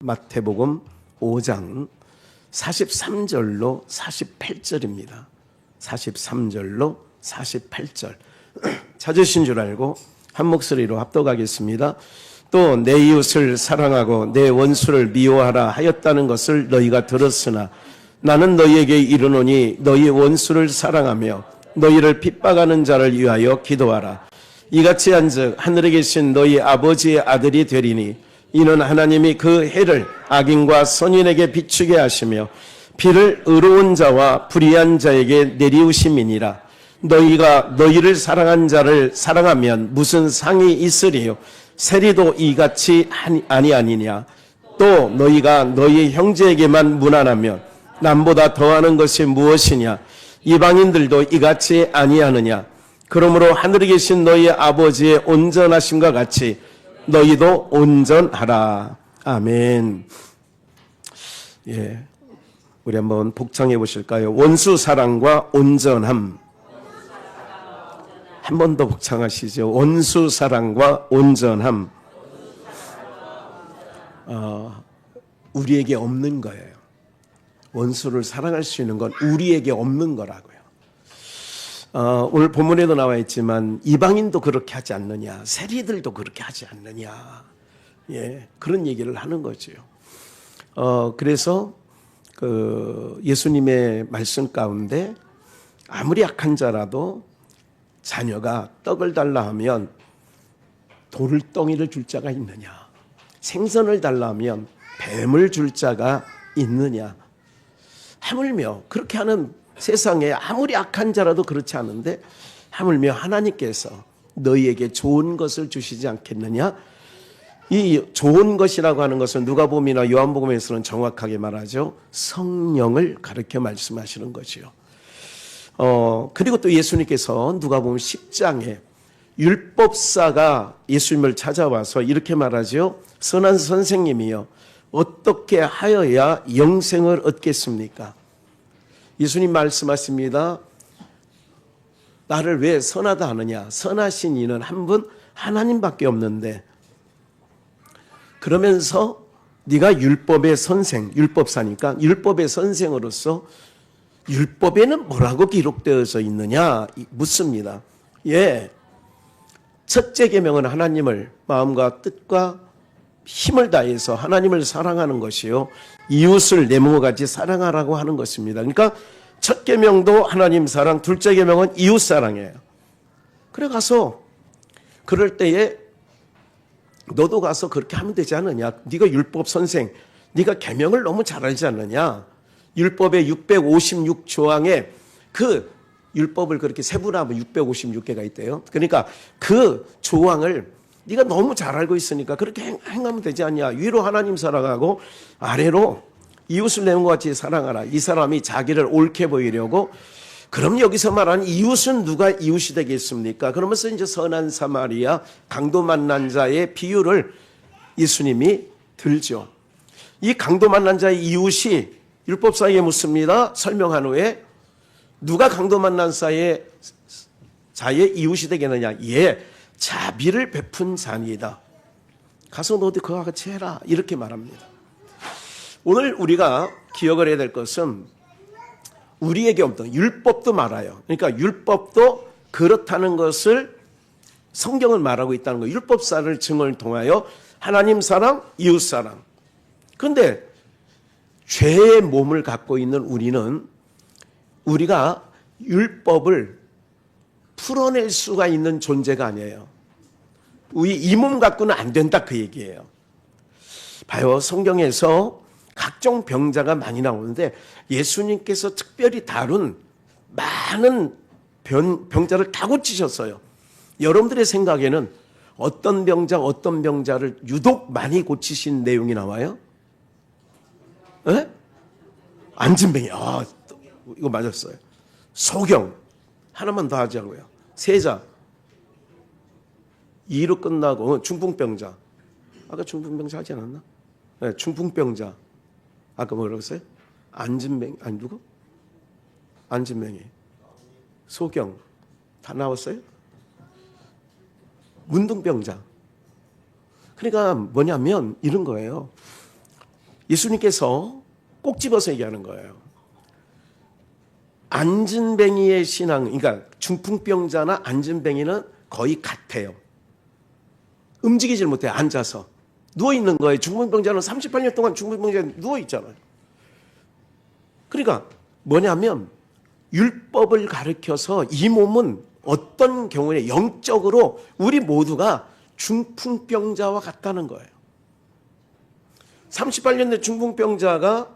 마태복음 5장 43절로 48절입니다. 43절로 48절. 찾으신 줄 알고 한 목소리로 합독하겠습니다. 또 내 이웃을 사랑하고 내 원수를 미워하라 하였다는 것을 너희가 들었으나 나는 너희에게 이르노니 너희 원수를 사랑하며 너희를 핍박하는 자를 위하여 기도하라. 이같이 한즉 하늘에 계신 너희 아버지의 아들이 되리니 이는 하나님이 그 해를 악인과 선인에게 비추게 하시며 비를 의로운 자와 불의한 자에게 내리우심이니라. 너희가 너희를 사랑한 자를 사랑하면 무슨 상이 있으리요? 세리도 이같이 아니하니냐? 또 너희가 너희 형제에게만 무난하면 남보다 더하는 것이 무엇이냐? 이방인들도 이같이 아니하느냐? 그러므로 하늘에 계신 너희 아버지의 온전하심과 같이 너희도 온전하라. 아멘. 예, 우리 한번 복창해 보실까요? 원수 사랑과 온전함. 한 번 더 복창하시죠. 원수 사랑과 온전함. 우리에게 없는 거예요. 원수를 사랑할 수 있는 건 우리에게 없는 거라고요. 오늘 본문에도 나와 있지만 이방인도 그렇게 하지 않느냐, 세리들도 그렇게 하지 않느냐, 예, 그런 얘기를 하는 거죠. 그래서 예수님의 말씀 가운데 아무리 악한 자라도 자녀가 떡을 달라 하면 돌덩이를 줄 자가 있느냐, 생선을 달라 하면 뱀을 줄 자가 있느냐. 하물며 그렇게 하는 세상에 아무리 악한 자라도 그렇지 않은데 하물며 하나님께서 너희에게 좋은 것을 주시지 않겠느냐. 이 좋은 것이라고 하는 것은 누가복음이나 요한복음에서는 정확하게 말하죠. 성령을 가르쳐 말씀하시는 거지요. 그리고 또 예수님께서 누가복음 10장에 율법사가 예수님을 찾아와서 이렇게 말하죠. 선한 선생님이여 어떻게 하여야 영생을 얻겠습니까? 예수님 말씀하십니다. 나를 왜 선하다 하느냐? 선하신 이는 한 분 하나님밖에 없는데, 그러면서 네가 율법의 선생, 율법사니까 율법의 선생으로서 율법에는 뭐라고 기록되어져 있느냐 묻습니다. 예, 첫째 계명은 하나님을 마음과 뜻과 힘을 다해서 하나님을 사랑하는 것이요, 이웃을 내 몸과 같이 사랑하라고 하는 것입니다. 그러니까 첫 계명도 하나님 사랑, 둘째 계명은 이웃 사랑이에요. 그래 가서 그럴 때에 너도 가서 그렇게 하면 되지 않느냐? 네가 율법 선생, 네가 계명을 너무 잘 알지 않느냐? 율법의 656조항에 그 율법을 그렇게 세분화하면 656개가 있대요. 그러니까 그 조항을 네가 너무 잘 알고 있으니까 그렇게 행하면 되지 않냐. 위로 하나님 사랑하고 아래로 이웃을 내 몸과 같이 사랑하라. 이 사람이 자기를 옳게 보이려고. 그럼 여기서 말하는 이웃은 누가 이웃이 되겠습니까? 그러면서 이제 선한 사마리아, 강도 만난 자의 비유를 예수님이 들죠. 이 강도 만난 자의 이웃이 율법사에게 묻습니다. 설명한 후에 누가 강도 만난 자의 이웃이 되겠느냐? 예, 자비를 베푼 자니이다. 가서 너도 그와 같이 해라. 이렇게 말합니다. 오늘 우리가 기억을 해야 될 것은 우리에게 없던 율법도 말아요. 그러니까 율법도 그렇다는 것을 성경은 말하고 있다는 거예요. 율법사를 증언을 통하여 하나님 사랑, 이웃 사랑. 그런데 죄의 몸을 갖고 있는 우리는 우리가 율법을 풀어낼 수가 있는 존재가 아니에요. 우리 이 몸 갖고는 안 된다 그 얘기예요. 봐요. 성경에서 각종 병자가 많이 나오는데 예수님께서 특별히 다룬 많은 병자를 다 고치셨어요. 여러분들의 생각에는 어떤 병자를 유독 많이 고치신 내용이 나와요? 에? 안진뱅이. 이거 맞았어요. 소경. 하나만 더 하자고요. 세자. 2로 끝나고 중풍병자. 아까 중풍병자 하지 않았나? 네, 중풍병자. 아까 뭐라고 했어요? 안진뱅이. 아니 누구? 안진뱅이. 소경. 다 나왔어요? 문둥병자. 그러니까 뭐냐면 이런 거예요. 예수님께서 꼭 집어서 얘기하는 거예요. 안진뱅이의 신앙, 그러니까 중풍병자나 안진뱅이는 거의 같아요. 움직이질 못해요. 앉아서. 누워있는 거예요. 중풍병자는 38년 동안 중풍병자에 누워있잖아요. 그러니까 뭐냐면 율법을 가르쳐서 이 몸은 어떤 경우에 영적으로 우리 모두가 중풍병자와 같다는 거예요. 38년 된 중풍병자가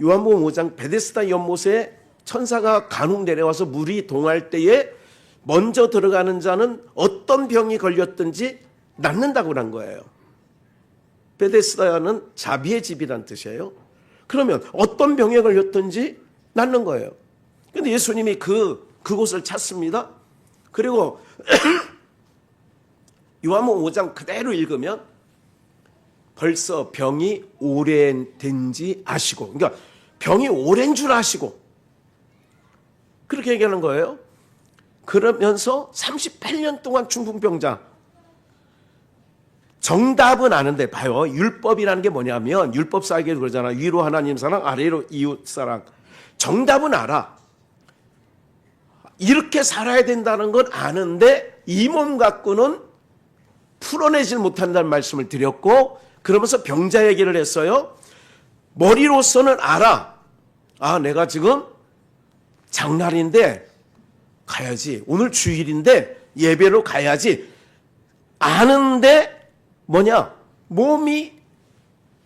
요한복음 5장 베데스다 연못에 천사가 간혹 내려와서 물이 동할 때에 먼저 들어가는 자는 어떤 병이 걸렸든지 낫는다고 한 거예요. 베데스다는 자비의 집이란 뜻이에요. 그러면 어떤 병에 걸렸든지 낫는 거예요. 그런데 예수님이 그곳을 찾습니다. 그리고 요한복음 5장 그대로 읽으면 벌써 병이 오래된지 아시고, 그러니까 병이 오랜 줄 아시고 그렇게 얘기하는 거예요. 그러면서 38년 동안 중풍병자, 정답은 아는데 봐요. 율법이라는 게 뭐냐면 율법사에게 그러잖아. 위로 하나님 사랑, 아래로 이웃 사랑. 정답은 알아. 이렇게 살아야 된다는 건 아는데 이 몸 갖고는 풀어내질 못한다는 말씀을 드렸고, 그러면서 병자 얘기를 했어요. 머리로서는 알아. 아, 내가 지금 장날인데 가야지. 오늘 주일인데 예배로 가야지. 아는데 뭐냐? 몸이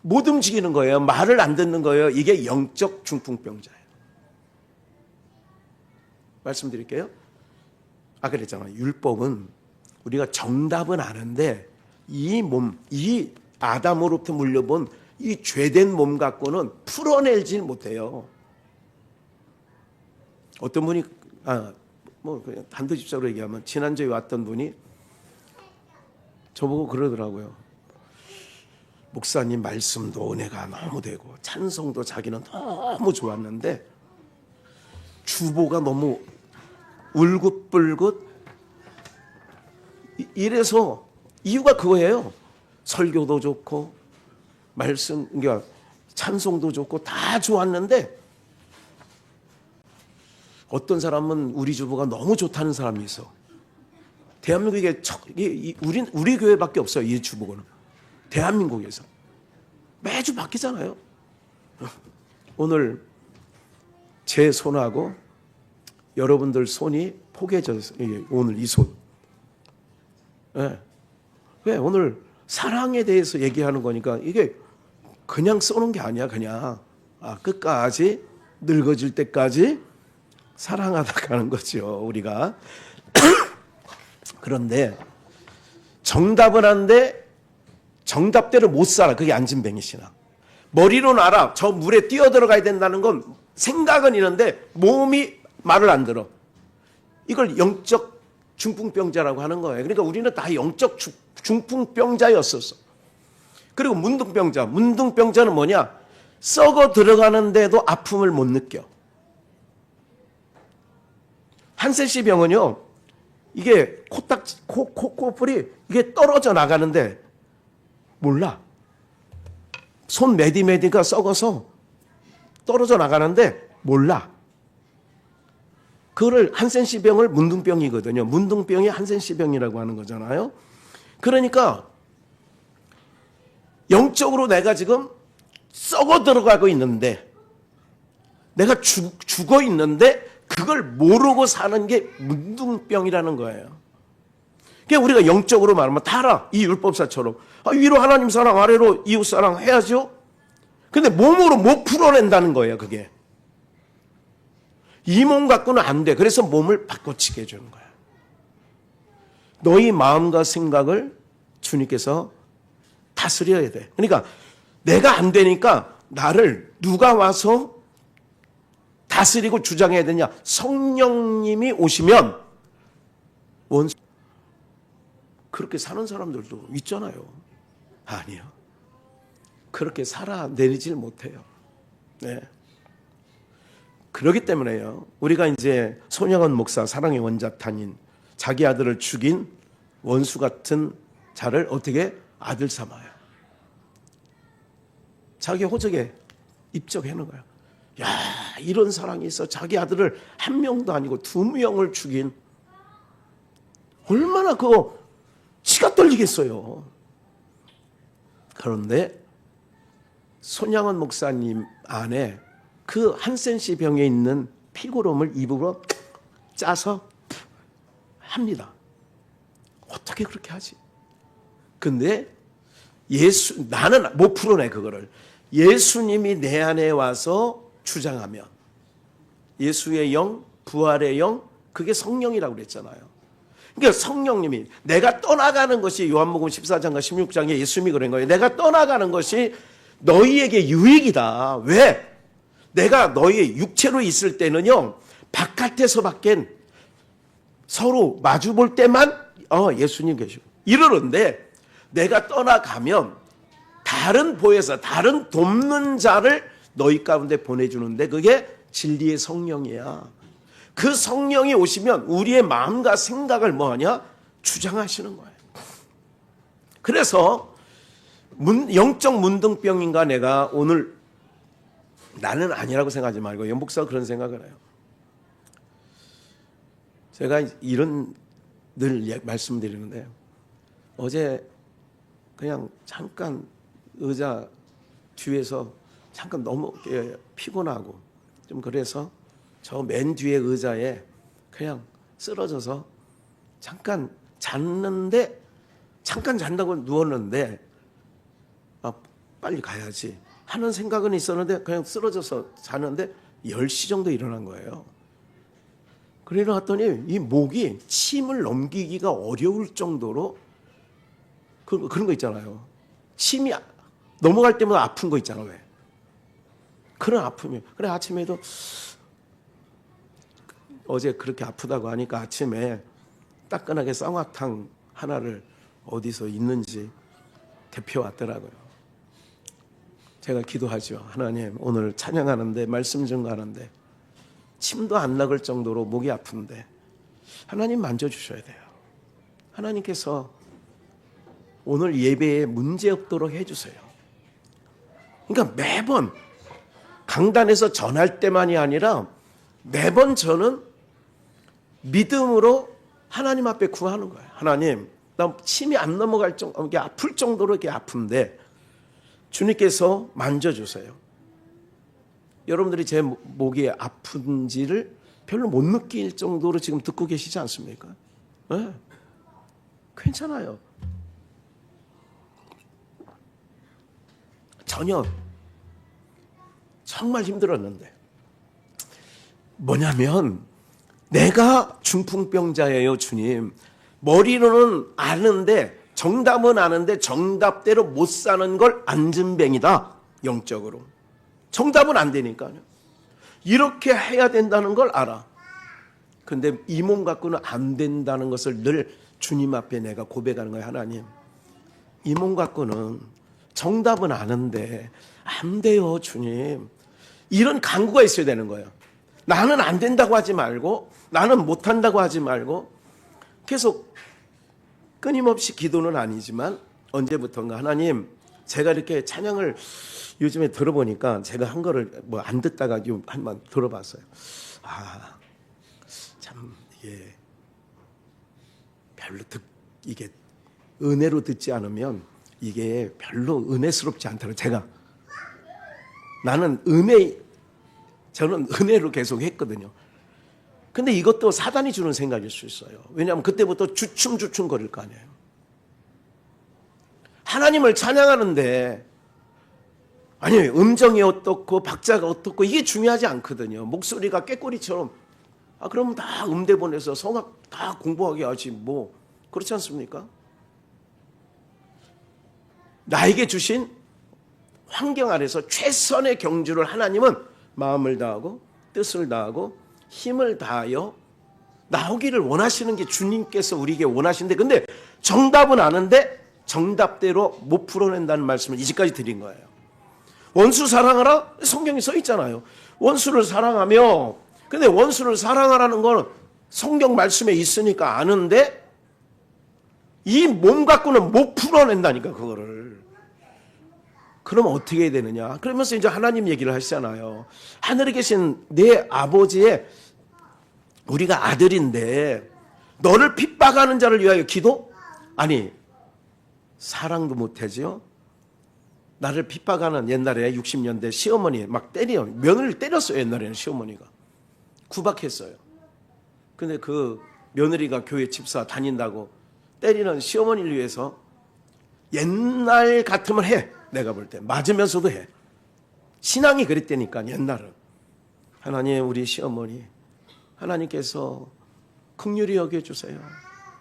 못 움직이는 거예요. 말을 안 듣는 거예요. 이게 영적 중풍병자예요. 말씀드릴게요. 그랬잖아요. 율법은 우리가 정답은 아는데 이 몸, 이 아담으로부터 물려본 이 죄된 몸 갖고는 풀어내질 못해요. 어떤 분이 그냥 단도직입적으로 얘기하면 지난주에 왔던 분이 저보고 그러더라고요. 목사님 말씀도 은혜가 너무 되고 찬송도 자기는 너무 좋았는데 주보가 너무 울긋불긋 이래서 이유가 그거예요. 설교도 좋고 말씀, 그러니까 찬송도 좋고 다 좋았는데 어떤 사람은 우리 주보가 너무 좋다는 사람이 있어. 대한민국에 우리 교회밖에 없어요. 이 주보고는 대한민국에서 매주 바뀌잖아요. 오늘 제 손하고 여러분들 손이 포개졌어요. 오늘 이 손. 네. 왜? 오늘 사랑에 대해서 얘기하는 거니까 이게 그냥 써놓은 게 아니야. 그냥 끝까지 늙어질 때까지 사랑하다 가는 거죠. 우리가. 그런데 정답은 한데 정답대로 못 살아. 그게 안진뱅이 신앙. 머리로는 알아. 저 물에 뛰어들어가야 된다는 건 생각은 있는데 몸이 말을 안 들어. 이걸 영적 중풍병자라고 하는 거예요. 그러니까 우리는 다 영적 중풍병자였었어. 그리고 문둥병자는 뭐냐? 썩어 들어가는데도 아픔을 못 느껴. 한센씨 병은요, 이게 코뿔이 이게 떨어져 나가는데 몰라. 손 메디가 썩어서 떨어져 나가는데 몰라. 그거를 한센씨 병을 문둥병이거든요. 문둥병이 한센씨 병이라고 하는 거잖아요. 그러니까 영적으로 내가 지금 썩어 들어가고 있는데, 내가 죽어 있는데 그걸 모르고 사는 게 문둥병이라는 거예요. 그러니까 우리가 영적으로 말하면 다 알아. 이 율법사처럼. 위로 하나님 사랑, 아래로 이웃 사랑 해야죠. 근데 몸으로 못 풀어낸다는 거예요. 그게. 이 몸 갖고는 안 돼. 그래서 몸을 바꿔치게 해주는 거야. 너희 마음과 생각을 주님께서 다스려야 돼. 그러니까 내가 안 되니까 나를 누가 와서 다스리고 주장해야 되냐? 성령님이 오시면 원수 그렇게 사는 사람들도 있잖아요. 아니요. 그렇게 살아내리질 못해요. 네. 그렇기 때문에요. 우리가 이제 손영원 목사 사랑의 원자탄인 자기 아들을 죽인 원수 같은 자를 어떻게 아들 삼아요. 자기 호적에 입적하는 거야. 야, 이런 사랑이 있어. 자기 아들을 한 명도 아니고 2명을 죽인, 얼마나 그거 치가 떨리겠어요. 그런데 손양원 목사님 안에 그 한센시 병에 있는 피고름을 입으로 짜서 합니다. 어떻게 그렇게 하지? 근데 나는 못 풀어내 그거를. 예수님이 내 안에 와서 주장하면, 예수의 영, 부활의 영, 그게 성령이라고 그랬잖아요. 그러니까 성령님이, 내가 떠나가는 것이, 요한복음 14장과 16장에 예수님이 그런 거예요. 내가 떠나가는 것이 너희에게 유익이다. 왜? 내가 너희 육체로 있을 때는요, 바깥에서밖엔 서로 마주 볼 때만 예수님 계시고 이러는데, 내가 떠나가면 다른 보혜사, 다른 돕는 자를 너희 가운데 보내주는데, 그게 진리의 성령이야. 그 성령이 오시면 우리의 마음과 생각을 뭐하냐? 주장하시는 거예요. 그래서 영적 문둥병인가 내가 오늘, 나는 아니라고 생각하지 말고 연복사가 그런 생각을 해요. 제가 이런 늘 말씀드리는데, 어제 그냥 잠깐 의자 뒤에서 잠깐 너무 피곤하고 좀 그래서 저 맨 뒤에 의자에 그냥 쓰러져서 잠깐 잤는데, 잠깐 잔다고 누웠는데 빨리 가야지 하는 생각은 있었는데 그냥 쓰러져서 자는데 10시 정도 일어난 거예요. 그래 일어났더니 이 목이 침을 넘기기가 어려울 정도로 그런 거 있잖아요. 침이 넘어갈 때마다 아픈 거 있잖아. 왜? 그런 아픔이. 그래 아침에도 어제 그렇게 아프다고 하니까 아침에 따끈하게 쌍화탕 하나를 어디서 있는지 대표 왔더라고요. 제가 기도하죠. 하나님, 오늘 찬양하는데, 말씀 증거하는데 침도 안 나갈 정도로 목이 아픈데 하나님 만져주셔야 돼요. 하나님께서 오늘 예배에 문제 없도록 해주세요. 그러니까 매번 강단에서 전할 때만이 아니라 매번 저는 믿음으로 하나님 앞에 구하는 거예요. 하나님, 나 침이 안 넘어갈 정도, 이게 아플 정도로 이렇게 아픈데 주님께서 만져주세요. 여러분들이 제 목이 아픈지를 별로 못 느낄 정도로 지금 듣고 계시지 않습니까? 네. 괜찮아요. 전혀 정말 힘들었는데, 뭐냐면 내가 중풍병자예요. 주님, 머리로는 아는데, 정답은 아는데 정답대로 못 사는 걸 안진뱅이다. 영적으로 정답은 안 되니까요. 이렇게 해야 된다는 걸 알아. 근데 이 몸 갖고는 안 된다는 것을 늘 주님 앞에 내가 고백하는 거예요. 하나님, 이 몸 갖고는 정답은 아는데 안 돼요. 주님, 이런 간구가 있어야 되는 거예요. 나는 안 된다고 하지 말고, 나는 못한다고 하지 말고, 계속 끊임없이 기도는 아니지만 언제부턴가, 하나님, 제가 이렇게 찬양을 요즘에 들어보니까 제가 한 거를 뭐 안 듣다가 한번 들어봤어요. 아, 참 이게 별로 이게 은혜로 듣지 않으면 이게 별로 은혜스럽지 않다고. 나는 저는 은혜로 계속 했거든요. 근데 이것도 사단이 주는 생각일 수 있어요. 왜냐하면 그때부터 주춤주춤 거릴 거 아니에요. 하나님을 찬양하는데, 아니 음정이 어떻고 박자가 어떻고 이게 중요하지 않거든요. 목소리가 꾀꼬리처럼, 그러면 다 음대 보내서 성악 다 공부하게 하지 뭐. 그렇지 않습니까? 나에게 주신 환경 아래서 최선의 경주를 하나님은 마음을 다하고 뜻을 다하고 힘을 다하여 나오기를 원하시는 게 주님께서 우리에게 원하시는데, 근데 정답은 아는데 정답대로 못 풀어낸다는 말씀을 이제까지 드린 거예요. 원수 사랑하라? 성경에 써 있잖아요. 원수를 사랑하며, 근데 원수를 사랑하라는 건 성경 말씀에 있으니까 아는데 이 몸 갖고는 못 풀어낸다니까, 그거를. 그럼 어떻게 해야 되느냐? 그러면서 이제 하나님 얘기를 하시잖아요. 하늘에 계신 내 아버지의 우리가 아들인데 너를 핍박하는 자를 위하여 기도? 아니, 사랑도 못하지요? 나를 핍박하는 옛날에 60년대 시어머니 막 며느리를 때렸어요. 옛날에는 시어머니가. 구박했어요. 근데 그 며느리가 교회 집사 다닌다고 때리는 시어머니를 위해서 옛날 같으면 해. 내가 볼 때. 맞으면서도 해. 신앙이 그랬다니까 옛날은. 하나님 우리 시어머니 하나님께서 긍휼히 여겨주세요.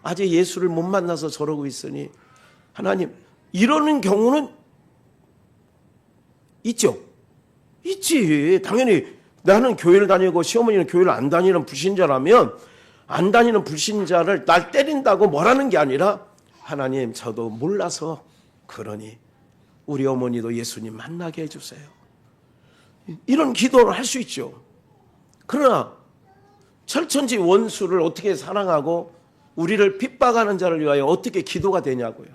아직 예수를 못 만나서 저러고 있으니 하나님 이러는 경우는 있죠. 있지. 당연히 나는 교회를 다니고 시어머니는 교회를 안 다니는 불신자라면 안 다니는 불신자를 날 때린다고 뭐라는 게 아니라 하나님 저도 몰라서 그러니 우리 어머니도 예수님 만나게 해주세요. 이런 기도를 할 수 있죠. 그러나 철천지 원수를 어떻게 사랑하고 우리를 핍박하는 자를 위하여 어떻게 기도가 되냐고요.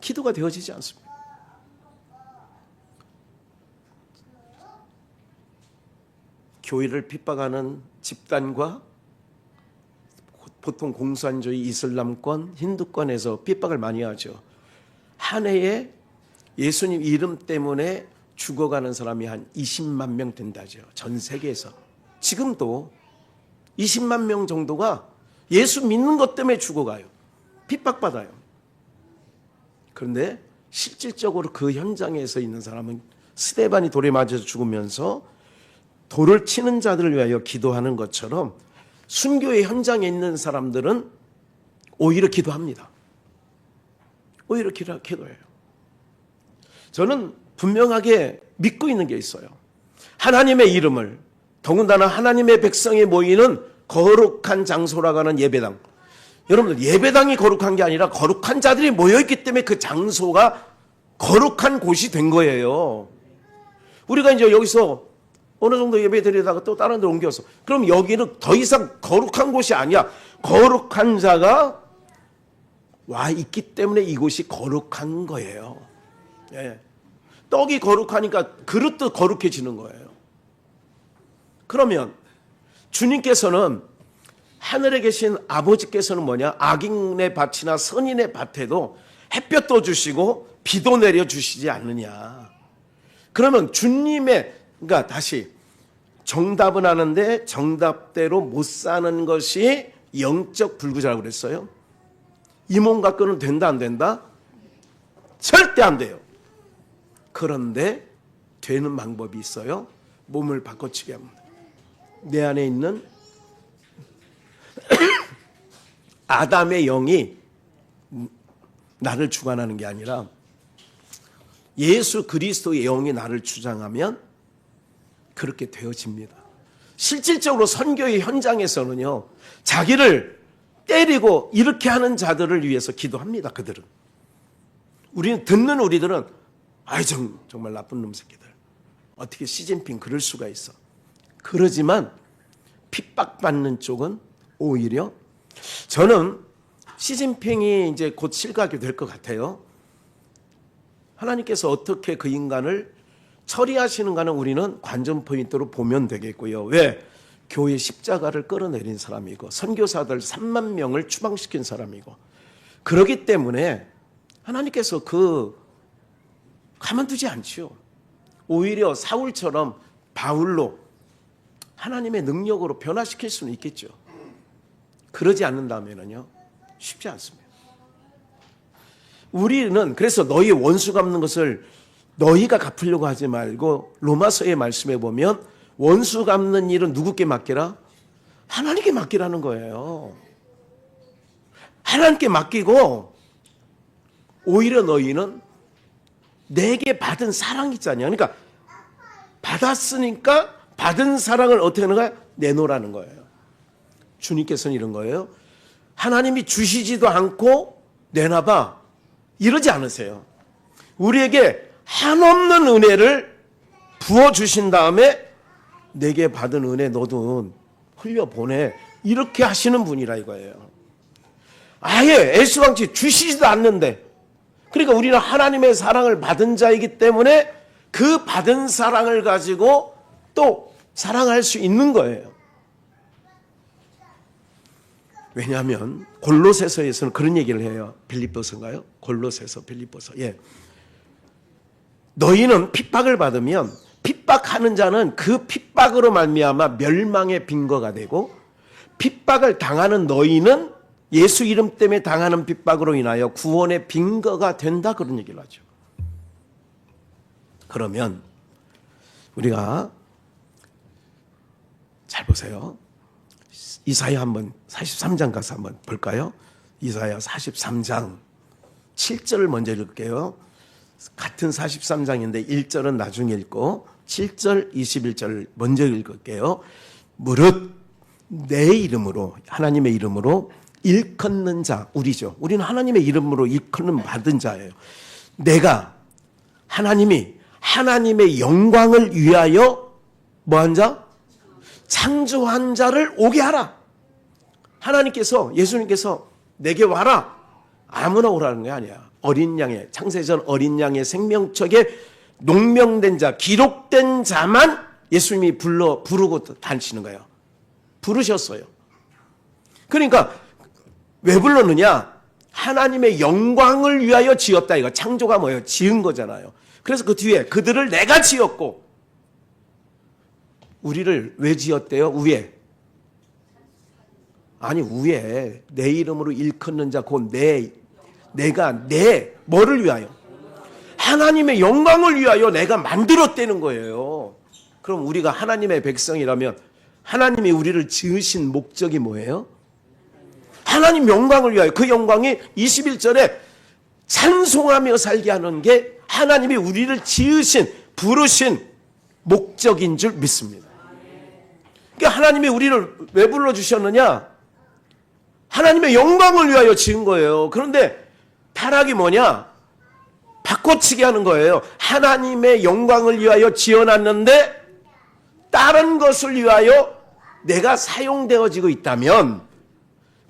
기도가 되어지지 않습니다. 교회를 핍박하는 집단과 보통 공산주의 이슬람권, 힌두권에서 핍박을 많이 하죠. 한 해에 예수님 이름 때문에 죽어가는 사람이 한 20만 명 된다죠. 전 세계에서. 지금도 20만 명 정도가 예수 믿는 것 때문에 죽어가요. 핍박받아요. 그런데 실질적으로 그 현장에서 있는 사람은 스데반이 돌에 맞아서 죽으면서 돌을 치는 자들을 위하여 기도하는 것처럼 순교의 현장에 있는 사람들은 오히려 기도합니다. 오히려 기도해요. 저는 분명하게 믿고 있는 게 있어요. 하나님의 이름을 더군다나 하나님의 백성이 모이는 거룩한 장소라고 하는 예배당. 여러분들 예배당이 거룩한 게 아니라 거룩한 자들이 모여있기 때문에 그 장소가 거룩한 곳이 된 거예요. 우리가 이제 여기서 어느 정도 예배 드리다가 또 다른 데 옮겨서 그럼 여기는 더 이상 거룩한 곳이 아니야. 거룩한 자가 와 있기 때문에 이곳이 거룩한 거예요. 예. 떡이 거룩하니까 그릇도 거룩해지는 거예요. 그러면 주님께서는 하늘에 계신 아버지께서는 뭐냐? 악인의 밭이나 선인의 밭에도 햇볕도 주시고 비도 내려주시지 않느냐. 그러면 주님의 그러니까 다시 정답은 아는데 정답대로 못 사는 것이 영적 불구자라고 그랬어요. 이 몸 갖고는 된다 안 된다? 절대 안 돼요. 그런데 되는 방법이 있어요. 몸을 바꿔치게 합니다. 내 안에 있는 아담의 영이 나를 주관하는 게 아니라 예수 그리스도의 영이 나를 주장하면 그렇게 되어집니다. 실질적으로 선교의 현장에서는요, 자기를 때리고 이렇게 하는 자들을 위해서 기도합니다. 그들은. 듣는 우리들은 아이 정말 나쁜 놈 새끼들. 어떻게 시진핑 그럴 수가 있어. 그러지만 핍박받는 쪽은 오히려 저는 시진핑이 이제 곧 실각이 될 것 같아요. 하나님께서 어떻게 그 인간을 처리하시는가는 우리는 관전 포인트로 보면 되겠고요. 왜? 교회 십자가를 끌어내린 사람이고 선교사들 3만 명을 추방시킨 사람이고 그렇기 때문에 하나님께서 가만두지 않지요. 오히려 사울처럼 바울로 하나님의 능력으로 변화시킬 수는 있겠죠. 그러지 않는다면요 쉽지 않습니다. 우리는 그래서 너희 원수 갚는 것을 너희가 갚으려고 하지 말고 로마서의 말씀에 보면 원수 갚는 일은 누구께 맡기라? 하나님께 맡기라는 거예요. 하나님께 맡기고 오히려 너희는 내게 받은 사랑 있잖아요. 그러니까 받았으니까 받은 사랑을 어떻게 하는 거야? 내놓으라는 거예요. 주님께서는 이런 거예요. 하나님이 주시지도 않고 내놔봐. 이러지 않으세요. 우리에게 한없는 은혜를 부어주신 다음에 내게 받은 은혜 너도 흘려보내. 이렇게 하시는 분이라 이거예요. 아예 에스왕치 주시지도 않는데 그러니까 우리는 하나님의 사랑을 받은 자이기 때문에 그 받은 사랑을 가지고 또 사랑할 수 있는 거예요. 왜냐하면 골로새서에서는 그런 얘기를 해요. 빌립보서인가요? 골로새서, 빌립보서. 예. 너희는 핍박을 받으면 핍박하는 자는 그 핍박으로 말미암아 멸망의 빈거가 되고, 핍박을 당하는 너희는 예수 이름 때문에 당하는 핍박으로 인하여 구원의 빈거가 된다, 그런 얘기를 하죠. 그러면 우리가 잘 보세요. 이사야 한번 43장 가서 한번 볼까요? 이사야 43장 7절을 먼저 읽을게요. 같은 43장인데 1절은 나중에 읽고 7절 21절 먼저 읽을게요. 무릇 내 이름으로, 하나님의 이름으로 일컫는 자, 우리죠. 우리는 하나님의 이름으로 일컫는 받은 자예요. 내가, 하나님이 하나님의 영광을 위하여 뭐한 자? 창조한 자를 오게 하라. 하나님께서, 예수님께서 내게 와라. 아무나 오라는 게 아니야. 어린 양의, 창세전 어린 양의 생명책에 농명된 자, 기록된 자만 예수님이 부르고 다니시는 거예요. 부르셨어요. 그러니까 왜 불렀느냐? 하나님의 영광을 위하여 지었다. 이거 창조가 뭐예요? 지은 거잖아요. 그래서 그 뒤에 그들을 내가 지었고, 우리를 왜 지었대요? 위에. 아니, 위에 내 이름으로 일컫는 자, 곧 내가 뭐를 위하여? 하나님의 영광을 위하여 내가 만들었다는 거예요. 그럼 우리가 하나님의 백성이라면 하나님이 우리를 지으신 목적이 뭐예요? 하나님 영광을 위하여. 그 영광이 21절에 찬송하며 살게 하는 게 하나님이 우리를 지으신, 부르신 목적인 줄 믿습니다. 그러니까 하나님이 우리를 왜 불러주셨느냐? 하나님의 영광을 위하여 지은 거예요. 그런데 타락이 뭐냐? 바꿔치기 하는 거예요. 하나님의 영광을 위하여 지어놨는데 다른 것을 위하여 내가 사용되어지고 있다면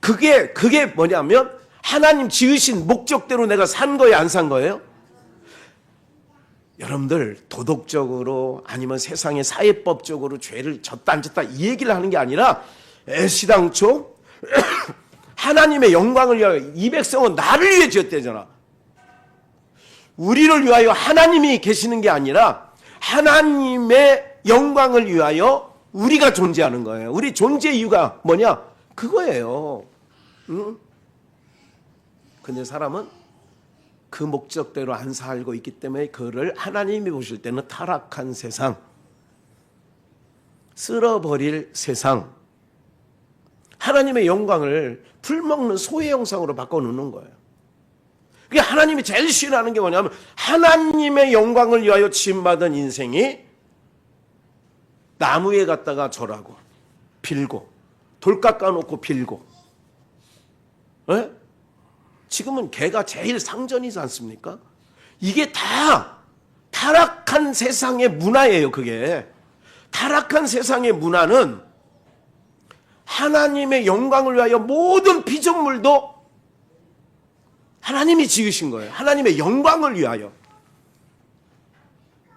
그게 뭐냐면 하나님 지으신 목적대로 내가 산 거예요, 안 산 거예요? 여러분들 도덕적으로 아니면 세상의 사회법적으로 죄를 졌다 안 졌다 이 얘기를 하는 게 아니라 애시당초 하나님의 영광을 위하여, 이 백성은 나를 위해 지었대잖아. 우리를 위하여 하나님이 계시는 게 아니라 하나님의 영광을 위하여 우리가 존재하는 거예요. 우리 존재 이유가 뭐냐? 그거예요. 응? 근데 사람은 그 목적대로 안 살고 있기 때문에 그를 하나님이 보실 때는 타락한 세상, 쓸어버릴 세상, 하나님의 영광을 풀먹는 소의 형상으로 바꿔놓는 거예요. 그게 하나님이 제일 싫어하는 게 뭐냐면 하나님의 영광을 위하여 지음받은 인생이 나무에 갔다가 절하고 빌고 돌 깎아놓고 빌고, 네? 지금은 개가 제일 상전이지 않습니까? 이게 다 타락한 세상의 문화예요. 그게 타락한 세상의 문화는 하나님의 영광을 위하여 모든 피조물도 하나님이 지으신 거예요. 하나님의 영광을 위하여.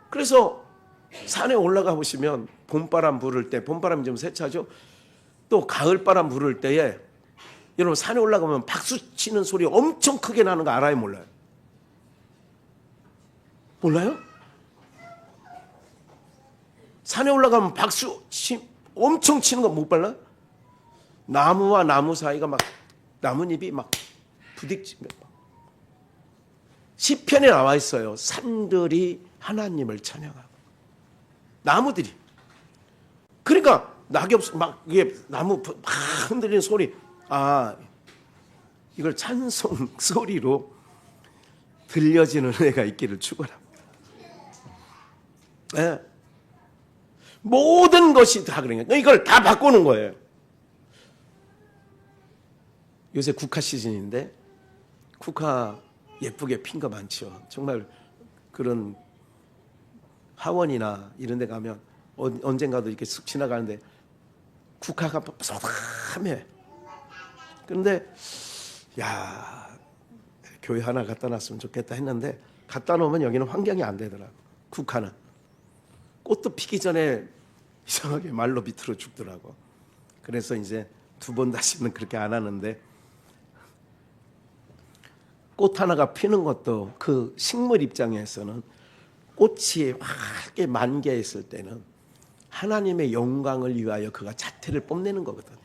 그래서 산에 올라가 보시면 봄바람 부를 때, 봄바람이 좀 세차죠. 또 가을바람 부를 때에 여러분 산에 올라가면 박수 치는 소리 엄청 크게 나는 거 알아요, 몰라요? 몰라요? 산에 올라가면 박수 엄청 치는 거 못 발라요? 나무와 나무 사이가 막 나뭇잎이 막 부딪히며, 시편에 나와 있어요. 산들이 하나님을 찬양하고, 나무들이. 그러니까 낙엽 막 이게 나무 막 흔들리는 소리, 이걸 찬송 소리로 들려지는 은혜가 있기를 축원합니다. 네. 모든 것이 다 그러니까 이걸 다 바꾸는 거예요. 요새 국화 시즌인데 국화 예쁘게 핀 거 많죠. 정말 그런 하원이나 이런 데 가면 언젠가도 이렇게 쓱 지나가는데 국화가 쏟아매. 그런데 교회 하나 갖다 놨으면 좋겠다 했는데 갖다 놓으면 여기는 환경이 안 되더라고. 국화는 꽃도 피기 전에 이상하게 말로 비틀어 죽더라고. 그래서 이제 2번 다시는 그렇게 안 하는데, 꽃 하나가 피는 것도 그 식물 입장에서는 꽃이 맑게 만개했을 때는 하나님의 영광을 위하여 그가 자태를 뽐내는 거거든요.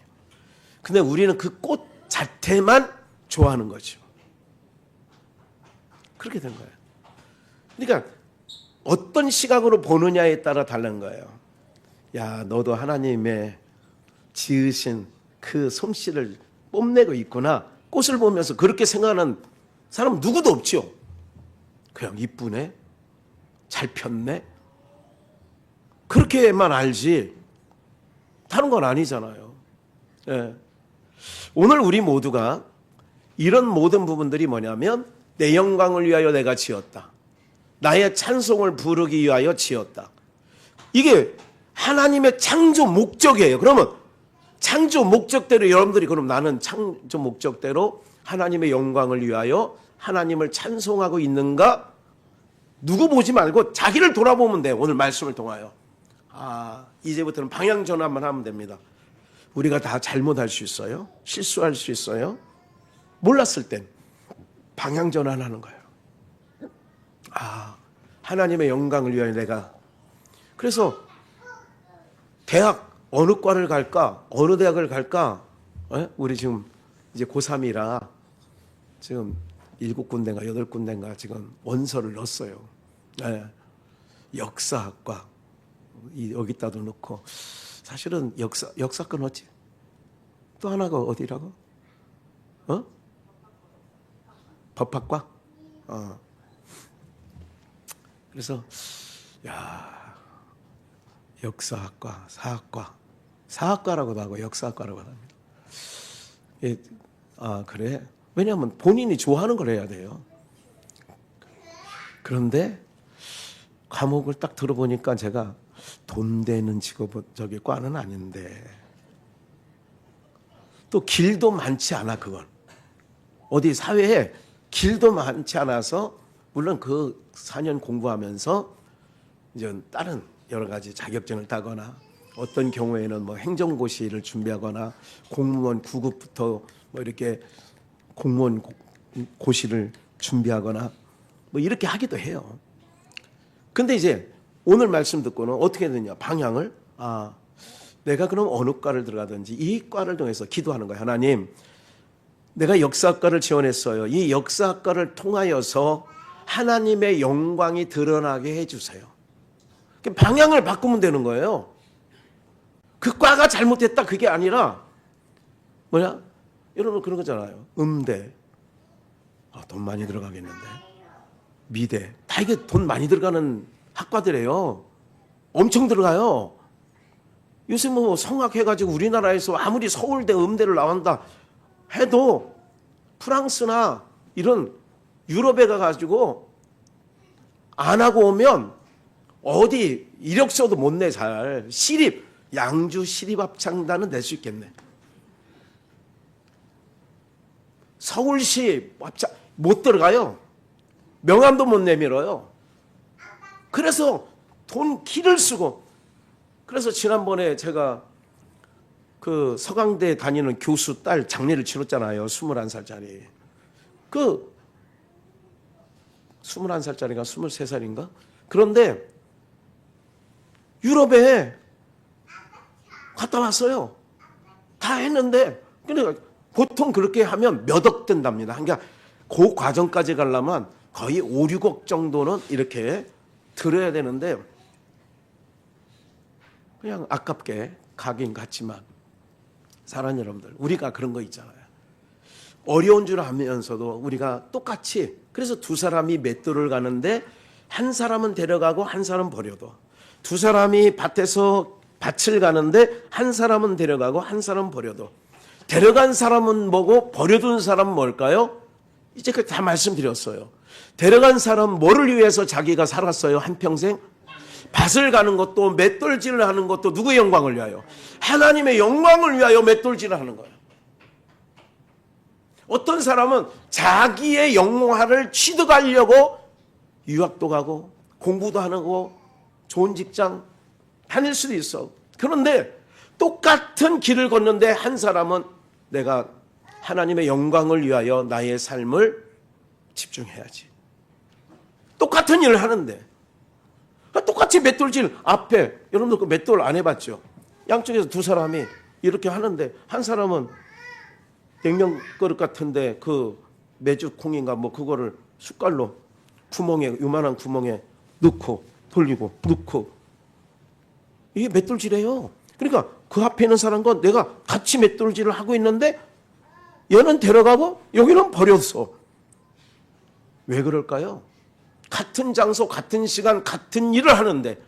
근데 우리는 그 꽃 자태만 좋아하는 거죠. 그렇게 된 거예요. 그러니까 어떤 시각으로 보느냐에 따라 다른 거예요. 야, 너도 하나님의 지으신 그 솜씨를 뽐내고 있구나. 꽃을 보면서 그렇게 생각하는 사람 누구도 없죠. 그냥 이쁘네, 잘 폈네, 그렇게만 알지 다른 건 아니잖아요. 예. 오늘 우리 모두가 이런 모든 부분들이 뭐냐면 내 영광을 위하여 내가 지었다, 나의 찬송을 부르기 위하여 지었다. 이게 하나님의 창조 목적이에요. 그러면 창조 목적대로 여러분들이, 그럼 나는 창조 목적대로 하나님의 영광을 위하여 하나님을 찬송하고 있는가? 누구 보지 말고 자기를 돌아보면 돼요. 오늘 말씀을 통하여. 이제부터는 방향 전환만 하면 됩니다. 우리가 다 잘못할 수 있어요. 실수할 수 있어요. 몰랐을 땐 방향 전환하는 거예요. 하나님의 영광을 위하여 내가. 그래서 대학 어느 과를 갈까? 어느 대학을 갈까? 우리 지금 이제 고3이라 지금 7군데인가 8군데인가 지금 원서를 넣었어요. 역사학과 여기다도 넣고, 사실은 역사과 넣었지. 또 하나가 어디라고? 법학과? 그래서 역사학과, 사학과라고도 하고 역사학과라고도 합니다. 그래? 왜냐하면 본인이 좋아하는 걸 해야 돼요. 그런데 과목을 딱 들어보니까 제가 돈 되는 과는 아닌데, 또 길도 많지 않아. 그건 어디 사회에 길도 많지 않아서, 물론 그 4년 공부하면서 이제 다른 여러 가지 자격증을 따거나, 어떤 경우에는 뭐 행정고시를 준비하거나, 공무원 9급부터 뭐 이렇게 공무원 고시를 준비하거나 뭐 이렇게 하기도 해요. 근데 이제 오늘 말씀 듣고는 어떻게 되냐, 방향을, 내가 그럼 어느 과를 들어가든지 이 과를 통해서 기도하는 거예요. 하나님, 내가 역사학과를 지원했어요. 이 역사학과를 통하여서 하나님의 영광이 드러나게 해주세요. 방향을 바꾸면 되는 거예요. 그 과가 잘못됐다 그게 아니라 여러분 그런 거잖아요. 음대, 돈 많이 들어가겠는데. 미대, 다 이게 돈 많이 들어가는 학과들이에요. 엄청 들어가요. 요새 뭐 성악해가지고 우리나라에서 아무리 서울대, 음대를 나온다 해도 프랑스나 이런 유럽에 가가지고 안 하고 오면 어디 이력서도 못 내. 잘 시립, 양주 시립합창단은 낼 수 있겠네. 서울시 합창 못 들어가요. 명함도 못 내밀어요. 그래서 돈 기를 쓰고. 그래서 지난번에 제가 그 서강대 다니는 교수 딸 장례를 치렀잖아요. 21살짜리. 그 21살짜리가 23살인가? 그런데 유럽에 갔다 왔어요. 다 했는데, 그러니까 보통 그렇게 하면 몇 억 든답니다. 그러니까 그 과정까지 가려면 거의 5, 6억 정도는 이렇게 들어야 되는데, 그냥 아깝게 가긴 갔지만, 사랑하는 여러분들, 우리가 그런 거 있잖아요. 어려운 줄 알면서도 우리가 똑같이, 그래서 두 사람이 맷돌을 가는데 한 사람은 데려가고 한 사람은 버려둬. 두 사람이 밭에서 밭을 가는데 한 사람은 데려가고 한 사람은 버려둬. 데려간 사람은 뭐고 버려둔 사람은 뭘까요? 이제 그 다 말씀드렸어요. 데려간 사람은 뭐를 위해서 자기가 살았어요? 한평생? 밭을 가는 것도 맷돌질을 하는 것도 누구의 영광을 위하여? 하나님의 영광을 위하여 맷돌질을 하는 거예요. 어떤 사람은 자기의 영화를 취득하려고 유학도 가고 공부도 하고 좋은 직장 다닐 수도 있어. 그런데 똑같은 길을 걷는데 한 사람은 내가 하나님의 영광을 위하여 나의 삶을 집중해야지. 똑같은 일을 하는데 똑같이 맷돌질 앞에, 여러분들 그 맷돌 안 해봤죠? 양쪽에서 두 사람이 이렇게 하는데 한 사람은 냉면 그릇 같은데 그 메주콩인가 뭐 그거를 숟갈로 구멍에, 요만한 구멍에 넣고 돌리고 넣고, 이게 맷돌질이에요. 그러니까 그 앞에 있는 사람과 내가 같이 맷돌질을 하고 있는데 얘는 데려가고 여기는 버렸어. 왜 그럴까요? 같은 장소, 같은 시간, 같은 일을 하는데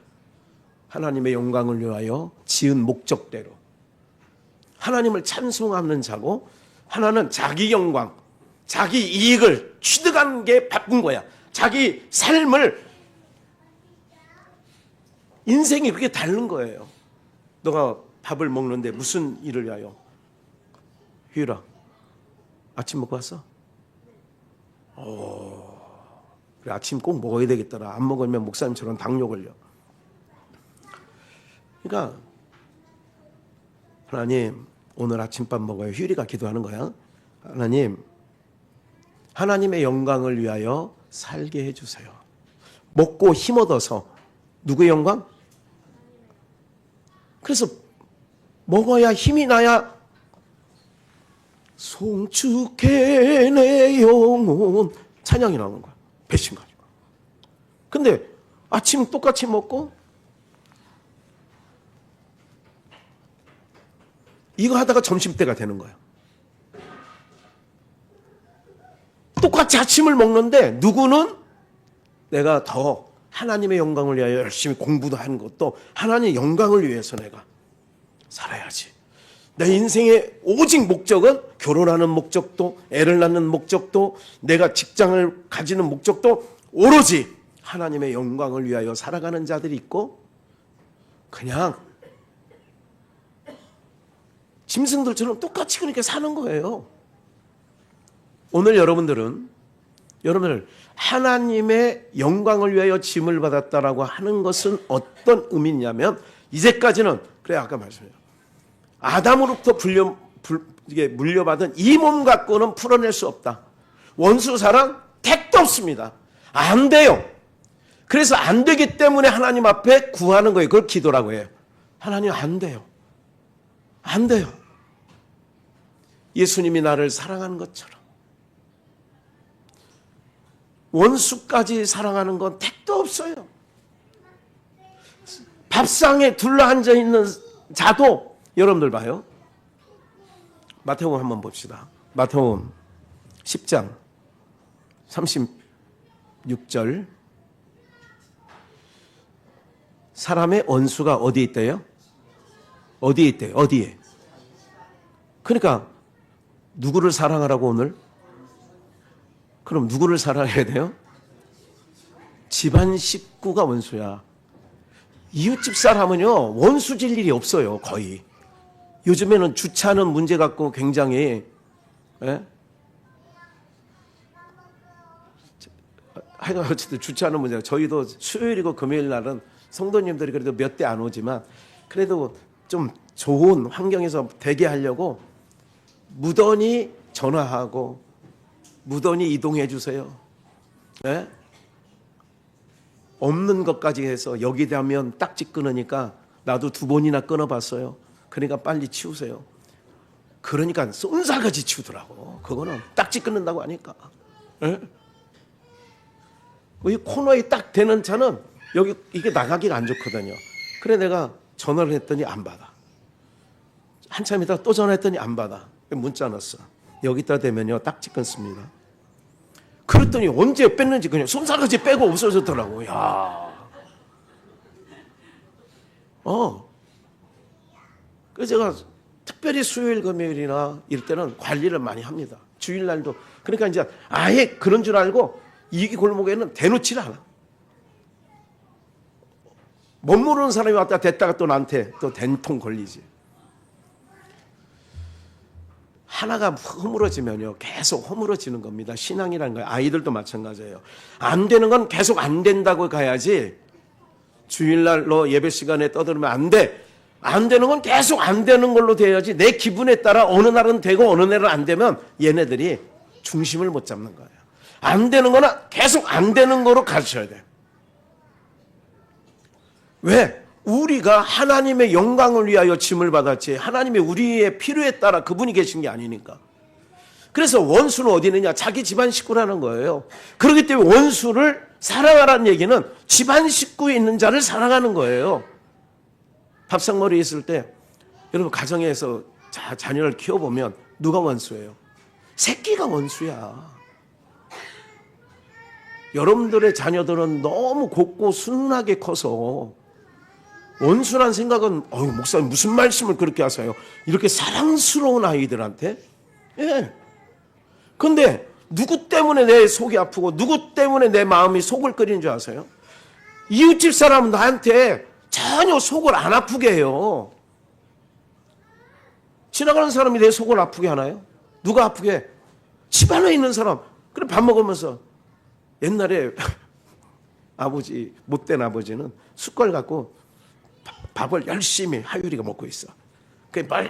하나님의 영광을 위하여 지은 목적대로 하나님을 찬송하는 자고, 하나는 자기 영광, 자기 이익을 취득한 게 바쁜 거야. 자기 삶을, 인생이 그렇게 다른 거예요. 너가 밥을 먹는데 무슨 일을 위하여? 휴일아, 아침 먹고 왔어? 그래, 아침 꼭 먹어야 되겠더라. 안 먹으면 목사님처럼 당뇨 걸려. 그러니까 하나님, 오늘 아침밥 먹어요. 휴일이가 기도하는 거야. 하나님, 하나님의 영광을 위하여 살게 해주세요. 먹고 힘 얻어서. 누구의 영광? 그래서 먹어야 힘이 나야 송축해 내 영혼 찬양이 나오는 거야. 배신 가지고. 근데 아침 똑같이 먹고 이거 하다가 점심때가 되는 거야. 똑같이 아침을 먹는데 누구는 내가 더 하나님의 영광을 위하여 열심히 공부도 하는 것도 하나님의 영광을 위해서 내가 살아야지. 내 인생의 오직 목적은 결혼하는 목적도, 애를 낳는 목적도, 내가 직장을 가지는 목적도 오로지 하나님의 영광을 위하여 살아가는 자들이 있고, 그냥 짐승들처럼 똑같이 그렇게 사는 거예요. 오늘 여러분들 하나님의 영광을 위하여 짐을 받았다라고 하는 것은 어떤 의미냐면, 이제까지는, 그래 아까 말씀해요, 아담으로부터 물려받은 이 몸 갖고는 풀어낼 수 없다. 원수 사랑 택도 없습니다. 안 돼요. 그래서 안 되기 때문에 하나님 앞에 구하는 거예요. 그걸 기도라고 해요. 하나님 안 돼요. 안 돼요. 예수님이 나를 사랑하는 것처럼 원수까지 사랑하는 건 택도 없어요. 밥상에 둘러앉아 있는 자도, 여러분들 봐요. 마태복음 한번 봅시다. 마태복음 10장 36절. 사람의 원수가 어디에 있대요? 어디에 있대요? 어디에? 그러니까 누구를 사랑하라고 오늘? 그럼 누구를 사랑해야 돼요? 집안 식구가 원수야. 이웃집 사람은요, 원수질 일이 없어요, 거의. 요즘에는 주차하는 문제 갖고 굉장히, 하여간 어쨌든 주차하는 문제가, 저희도 수요일이고 금요일 날은 성도님들이 그래도 몇 대 안 오지만 그래도 좀 좋은 환경에서 대기하려고 무던히 전화하고 무던히 이동해 주세요. 네? 없는 것까지 해서 여기 되면 딱지 끊으니까 나도 2번이나 끊어봤어요. 그러니까 빨리 치우세요. 그러니까 쏜살같이 치우더라고. 그거는 딱지 끊는다고 하니까. 네? 이 코너에 딱 되는 차는 여기 이게 나가기가 안 좋거든요. 그래 내가 전화를 했더니 안 받아. 한참 있다가 또 전화했더니 안 받아. 문자 넣었어. 여기다 대면요 딱지 끊습니다. 그랬더니 언제 뺐는지 그냥 손살같이 빼고 없어졌더라고. 야. 그래서 제가 특별히 수요일 금요일이나 이럴 때는 관리를 많이 합니다. 주일날도. 그러니까 이제 아예 그런 줄 알고 이 골목에는 대놓지를 않아. 못 모르는 사람이 왔다 됐다가 또 나한테 또 된통 걸리지. 하나가 허물어지면요 계속 허물어지는 겁니다. 신앙이라는 거예요. 아이들도 마찬가지예요. 안 되는 건 계속 안 된다고 가야지. 주일날 너 예배 시간에 떠들면 안 돼. 안 되는 건 계속 안 되는 걸로 돼야지. 내 기분에 따라 어느 날은 되고 어느 날은 안 되면 얘네들이 중심을 못 잡는 거예요. 안 되는 거는 계속 안 되는 거로 가르쳐야 돼요. 왜? 우리가 하나님의 영광을 위하여 짐을 받았지 하나님의 우리의 필요에 따라 그분이 계신 게 아니니까. 그래서 원수는 어디 있느냐? 자기 집안 식구라는 거예요. 그렇기 때문에 원수를 사랑하라는 얘기는 집안 식구에 있는 자를 사랑하는 거예요. 밥상머리에 있을 때 여러분 가정에서 자녀를 키워보면 누가 원수예요? 새끼가 원수야. 여러분들의 자녀들은 너무 곱고 순하게 커서 원수란 생각은 목사님 무슨 말씀을 그렇게 하세요? 이렇게 사랑스러운 아이들한테? 예. 근데 누구 때문에 내 속이 아프고 누구 때문에 내 마음이 속을 끓이는 줄 아세요? 이웃집 사람은 나한테 전혀 속을 안 아프게 해요. 지나가는 사람이 내 속을 아프게 하나요? 누가 아프게 해? 집안에 있는 사람. 그래 밥 먹으면서 옛날에 아버지 못된 아버지는 숟갈 갖고 밥을 열심히 하율이가 먹고 있어.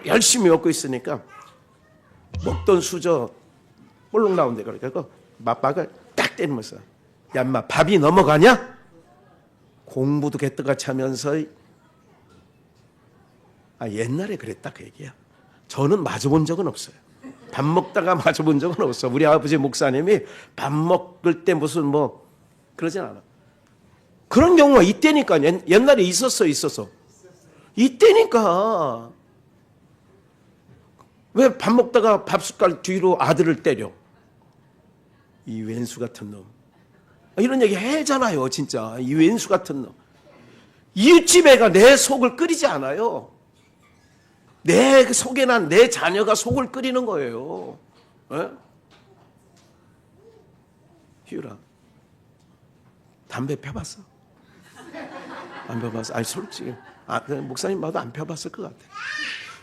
열심히 먹고 있으니까 먹던 수저 볼록 나온대. 그러니까 맞박을 딱 때리면서 야 인마 밥이 넘어가냐? 공부도 개떡같이 하면서 옛날에 그랬다 그 얘기야. 저는 맞아본 적은 없어요. 밥 먹다가 맞아본 적은 없어. 우리 아버지 목사님이 밥 먹을 때 무슨 그러진 않아. 그런 경우가 이때니까. 옛날에 있었어. 이때니까. 왜 밥 먹다가 밥 숟갈 뒤로 아들을 때려? 이 왼수 같은 놈. 이런 얘기 해잖아요 진짜. 이 왼수 같은 놈. 이웃집 애가 내 속을 끓이지 않아요. 내 속에 난 내 자녀가 속을 끓이는 거예요. 에? 희율아 담배 펴봤어? 안 펴봤어? 아니 솔직히 목사님 봐도 안 펴봤을 것 같아.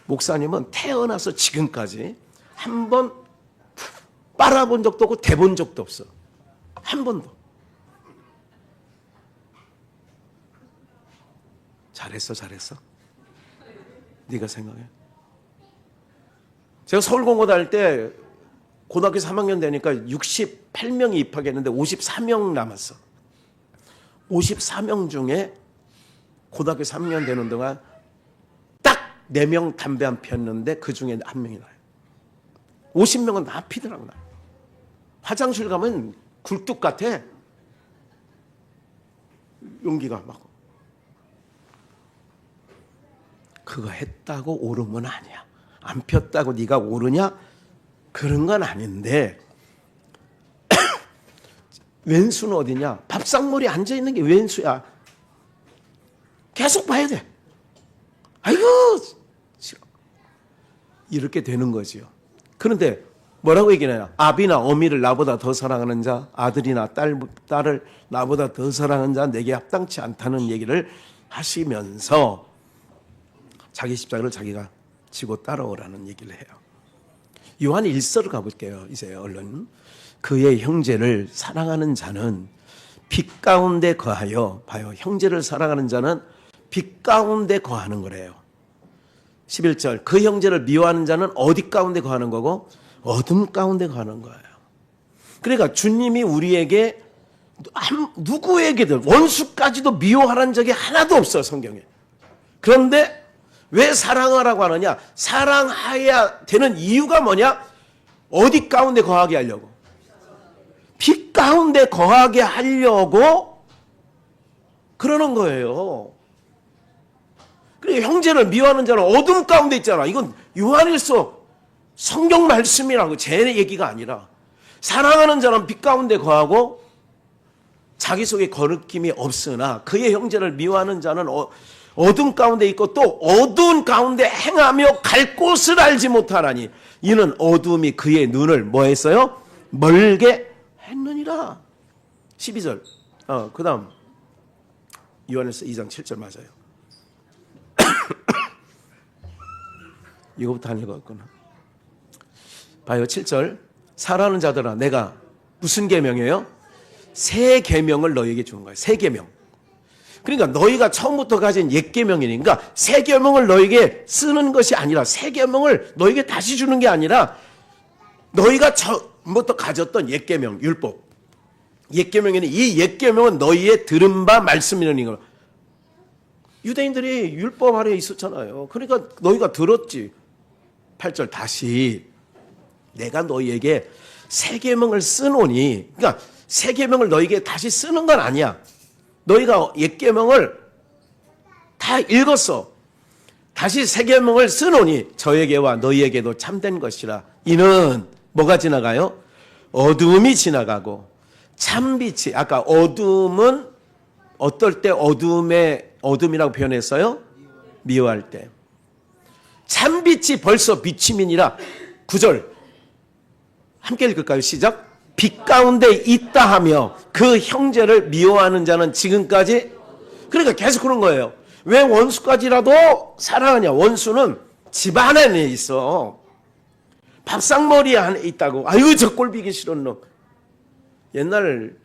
목사님은 태어나서 지금까지 한 번 빨아본 적도 없고 대본 적도 없어. 한 번도. 잘했어. 네가 생각해. 제가 서울공고 다닐 때 고등학교 3학년 되니까 68명이 입학했는데 54명 남았어. 54명 중에 고등학교 3학년 되는 동안 딱 4명 담배 안 피웠는데 그 중에 한 명이 나요. 50명은 다 피더라고. 나. 화장실 가면 굴뚝 같아. 용기가 막. 그거 했다고 옳으면 아니야. 안 폈다고 네가 옳으냐? 그런 건 아닌데 왼수는 어디냐? 밥상머리에 앉아있는 게 왼수야. 계속 봐야 돼. 아이고 싫어. 이렇게 되는 거지요. 그런데 뭐라고 얘기하냐? 아비나 어미를 나보다 더 사랑하는 자, 아들이나 딸을 나보다 더 사랑하는 자 내게 합당치 않다는 얘기를 하시면서 자기 십자가를 자기가 지고 따라오라는 얘기를 해요. 요한 1서를 가볼게요. 이제 얼른. 그의 형제를 사랑하는 자는 빛 가운데 거하여, 봐요. 형제를 사랑하는 자는 빛 가운데 거하는 거래요. 11절. 그 형제를 미워하는 자는 어디 가운데 거하는 거고? 어둠 가운데 거하는 거예요. 그러니까 주님이 우리에게 누구에게든 원수까지도 미워하라는 적이 하나도 없어요. 성경에. 그런데 왜 사랑하라고 하느냐? 사랑해야 되는 이유가 뭐냐? 어디 가운데 거하게 하려고? 빛 가운데 거하게 하려고 그러는 거예요. 그리고 형제를 미워하는 자는 어둠 가운데 있잖아. 이건 요한일서 성경 말씀이라고 제 얘기가 아니라 사랑하는 자는 빛 가운데 거하고 자기 속에 거느낌이 없으나 그의 형제를 미워하는 자는 어둠 가운데 있고 또 어두운 가운데 행하며 갈 곳을 알지 못하나니 이는 어둠이 그의 눈을 뭐 했어요? 멀게 했느니라. 12절. 그 다음 요한일서 2장 7절 맞아요. 이거부터 안 읽었구나. 봐요. 7절. 사랑하는 자들아 내가 무슨 계명이에요? 새 계명을 너희에게 주는 거예요. 새 계명. 그러니까 너희가 처음부터 가진 옛 계명이니까 그러니까 새 계명을 너희에게 쓰는 것이 아니라 새 계명을 너희에게 다시 주는 게 아니라 너희가 처음부터 가졌던 옛 계명, 율법. 옛 계명에는 이 옛 계명은 너희의 들은 바 말씀이라는 거. 유대인들이 율법 아래에 있었잖아요. 그러니까 너희가 들었지. 8절 다시 내가 너희에게 새 계명을 쓰노니 그러니까 새 계명을 너희에게 다시 쓰는 건 아니야. 너희가 옛 계명을 다 읽었어. 다시 새 계명을 쓰노니 저에게와 너희에게도 참된 것이라. 이는 뭐가 지나가요? 어두움이 지나가고 참빛이 아까 어둠은 어떨 때 어둠이라고 표현했어요? 미워할 때. 참빛이 벌써 비침이니라. 9절 함께 읽을까요? 시작. 빛 가운데 있다 하며 그 형제를 미워하는 자는 지금까지 그러니까 계속 그런 거예요. 왜 원수까지라도 사랑하냐. 원수는 집 안에 있어. 밥상머리 안에 있다고. 아유 저 꼴보기 싫은 놈. 옛날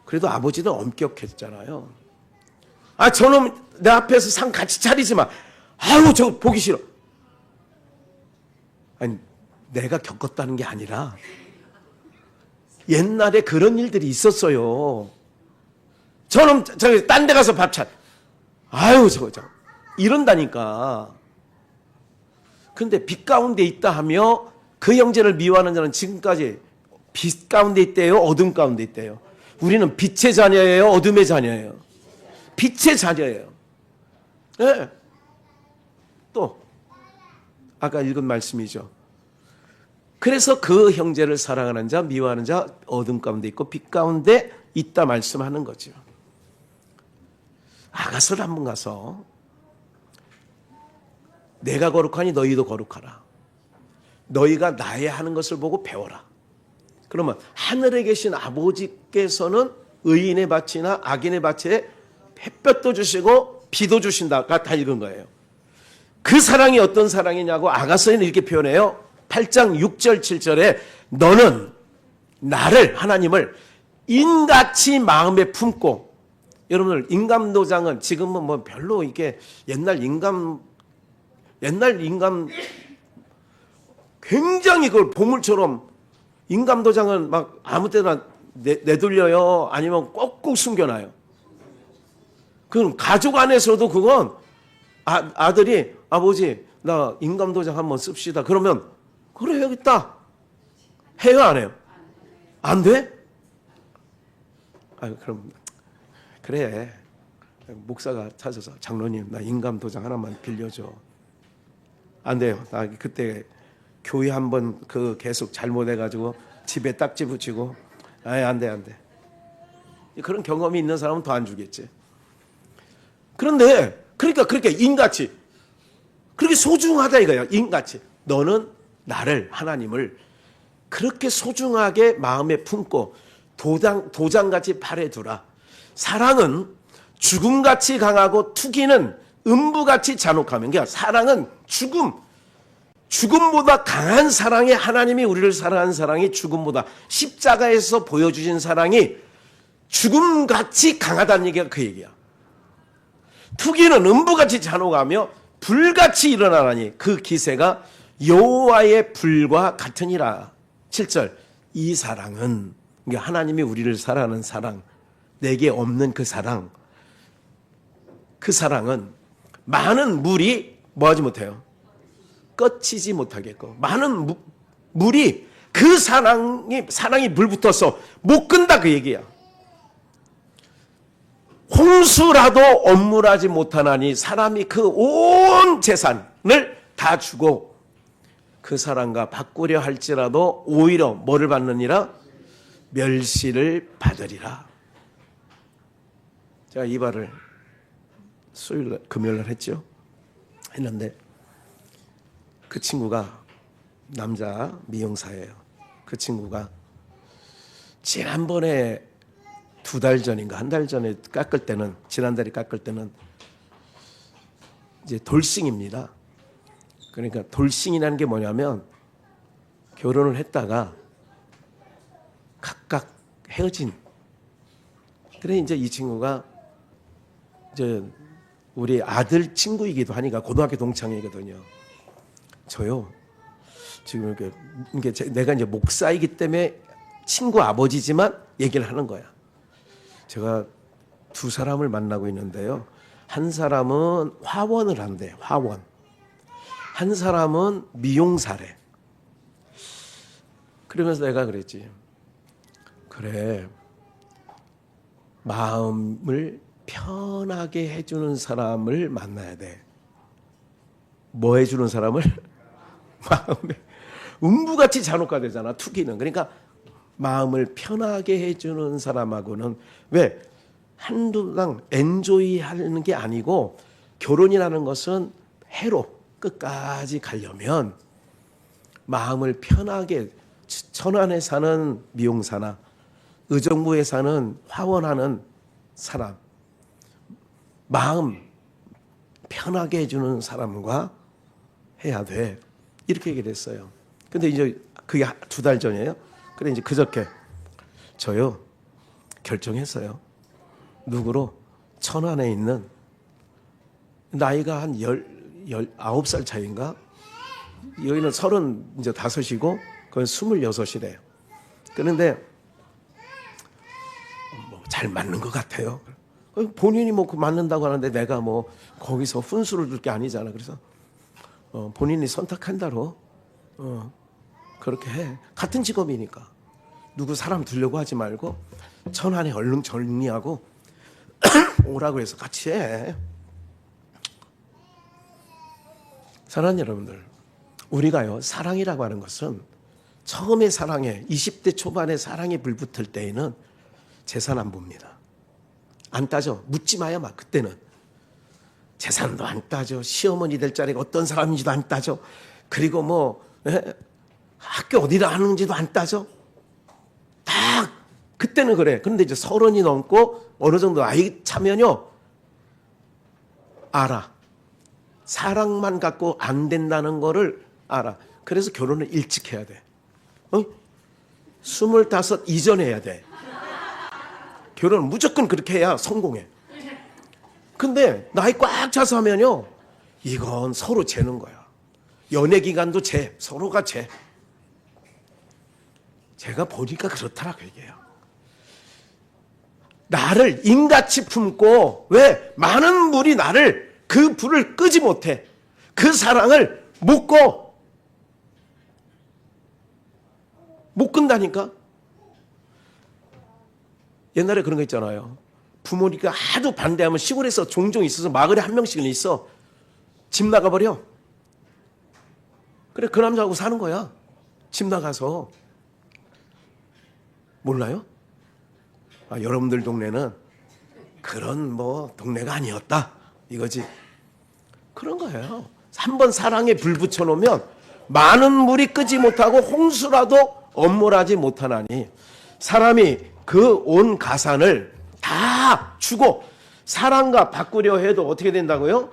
그래도 아버지는 엄격했잖아요. 아 저놈 내 앞에서 상 같이 차리지 마. 아유 저 보기 싫어. 아니 내가 겪었다는 게 아니라 옛날에 그런 일들이 있었어요. 저놈 저기 딴 데 가서 밥 차. 아유 저거 이런다니까. 근데 빛 가운데 있다 하며 그 형제를 미워하는 자는 지금까지 빛 가운데 있대요? 어둠 가운데 있대요? 우리는 빛의 자녀예요? 어둠의 자녀예요? 빛의 자녀예요. 네. 또 아까 읽은 말씀이죠. 그래서 그 형제를 사랑하는 자, 미워하는 자 어둠 가운데 있고 빛 가운데 있다 말씀하는 거죠. 아가서를 한번 가서 내가 거룩하니 너희도 거룩하라. 너희가 나의 하는 것을 보고 배워라. 그러면 하늘에 계신 아버지께서는 의인의 밭이나 악인의 밭에 햇볕도 주시고 비도 주신다가 다 읽은 거예요. 그 사랑이 어떤 사랑이냐고 아가서에는 이렇게 표현해요. 8장 6절 7절에 너는 나를 하나님을 인같이 마음에 품고 여러분들 인감도장은 지금은 뭐 별로 이게 옛날 인감 굉장히 그걸 보물처럼 인감도장은 막 아무 때나 내돌려요. 아니면 꼭꼭 숨겨놔요. 그럼 가족 안에서도 그건 아들이 아버지 나 인감도장 한번 씁시다. 그러면 그래 해야겠다. 해요 안 해요? 안 돼? 그럼 그래. 목사가 찾아서 장로님 나 인감도장 하나만 빌려줘. 안 돼요. 나 그때 교회 한번 그 계속 잘못해가지고 집에 딱지 붙이고 안 돼. 그런 경험이 있는 사람은 더 안 주겠지. 그런데 그러니까 그렇게 인같이 그렇게 소중하다 이거야. 인같이 너는 나를 하나님을 그렇게 소중하게 마음에 품고 도장같이 발에 두라. 사랑은 죽음같이 강하고 투기는 음부같이 잔혹하면 그러니까 사랑은 죽음보다 강한 사랑이 하나님이 우리를 사랑한 사랑이 죽음보다 십자가에서 보여주신 사랑이 죽음같이 강하다는 얘기가 그 얘기야. 투기는 음부같이 잔혹하며 불같이 일어나나니 그 기세가 여호와의 불과 같으니라. 7절 이 사랑은 그러니까 하나님이 우리를 사랑하는 사랑 내게 없는 그 사랑은 많은 물이 뭐하지 못해요? 꺼치지 못하겠고 많은 물이 그 사랑이 물 붙어서 못 끈다 그 얘기야. 홍수라도 엄물하지 못하나니 사람이 그 온 재산을 다 주고 그 사람과 바꾸려 할지라도 오히려 뭐를 받느니라? 멸시를 받으리라. 제가 이 말을 금요일날 했는데 그 친구가 남자 미용사예요. 그 친구가 지난번에 2달 전인가 1달 전에 깎을 때는 지난달에 깎을 때는 이제 돌싱입니다. 그러니까 돌싱이라는 게 뭐냐면 결혼을 했다가 각각 헤어진. 그래 이제 이 친구가 이제 우리 아들 친구이기도 하니까 고등학교 동창이거든요. 저요 지금 이게 내가 이제 목사이기 때문에 친구 아버지지만 얘기를 하는 거야. 제가 두 사람을 만나고 있는데요. 한 사람은 화원을 한대. 화원. 한 사람은 미용사래. 그러면서 내가 그랬지. 그래. 마음을 편하게 해주는 사람을 만나야 돼. 뭐 해주는 사람을? 마음에. 음부같이 잔혹화 되잖아. 투기는. 그러니까 마음을 편하게 해주는 사람하고는 왜? 한두당 엔조이 하는 게 아니고 결혼이라는 것은 해로 끝까지 가려면 마음을 편하게 천안에 사는 미용사나 의정부에 사는 화원하는 사람 마음 편하게 해주는 사람과 해야 돼. 이렇게 얘기를 했어요. 근데 이제 그게 2달 전이에요. 그래 이제 그저께 저요 결정했어요. 누구로? 천안에 있는 나이가 한 19살 차이인가? 여기는 35이고 그건 26이래요. 그런데 뭐 잘 맞는 것 같아요. 본인이 뭐 맞는다고 하는데 내가 뭐 거기서 훈수를 둘 게 아니잖아. 그래서 본인이 선택한 대로 그렇게 해. 같은 직업이니까 누구 사람 두려고 하지 말고 천안에 얼른 정리하고 오라고 해서 같이 해. 사랑하는 여러분들, 우리가요 사랑이라고 하는 것은 처음에 사랑에 20대 초반에 사랑에 불붙을 때에는 재산 안 봅니다. 안 따져. 묻지 마요. 막 그때는 재산도 안 따져. 시어머니 될 자리가 어떤 사람인지도 안 따져. 그리고 뭐 학교 어디를 하는지도 안 따져. 다 그때는 그래. 그런데 이제 30이 넘고 어느 정도 나이 차면요 알아. 사랑만 갖고 안 된다는 거를 알아. 그래서 결혼을 일찍 해야 돼. 25 이전에 해야 돼. 결혼을 무조건 그렇게 해야 성공해. 근데 나이 꽉 차서 하면요 이건 서로 재는 거야. 연애 기간도 재. 서로가 재. 제가 보니까 그렇더라고요. 이게요. 나를 인같이 품고 왜 많은 분이 나를 그 불을 끄지 못해. 그 사랑을 못 꺼. 못 끈다니까. 옛날에 그런 거 있잖아요. 부모니까 하도 반대하면 시골에서 종종 있어서 마을에 한 명씩은 있어. 집 나가버려. 그래 그 남자하고 사는 거야. 집 나가서. 몰라요? 여러분들 동네는 그런 뭐 동네가 아니었다 이거지. 그런 거예요. 한번 사랑에 불 붙여놓으면 많은 물이 끄지 못하고 홍수라도 엄몰하지 못하나니 사람이 그 온 가산을 다 주고 사랑과 바꾸려 해도 어떻게 된다고요?